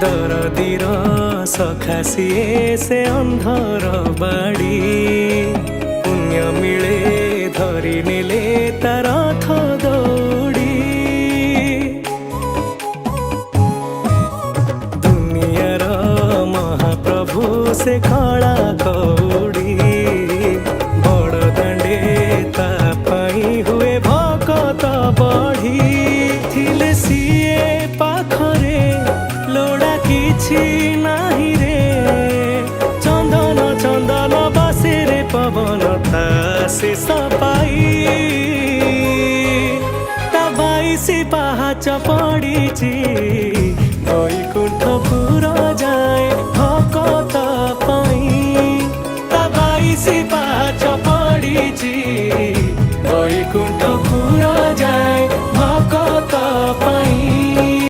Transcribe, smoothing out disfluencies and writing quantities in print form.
दरदीर सखा सिए से अंधर बाड़ी पुण्य मिले धरी नेले तार रथ दौड़ी दुनियार महाप्रभु से खड़ा कौड़ी बड़ दांडे ता पाई हुए भकत बढ़ी थिले सिए पाखरे लोड़ा किछि नाही रे चंदन चंदन बासे रे पवन था से सपाई ता बाईसी पाहाच पड़ीची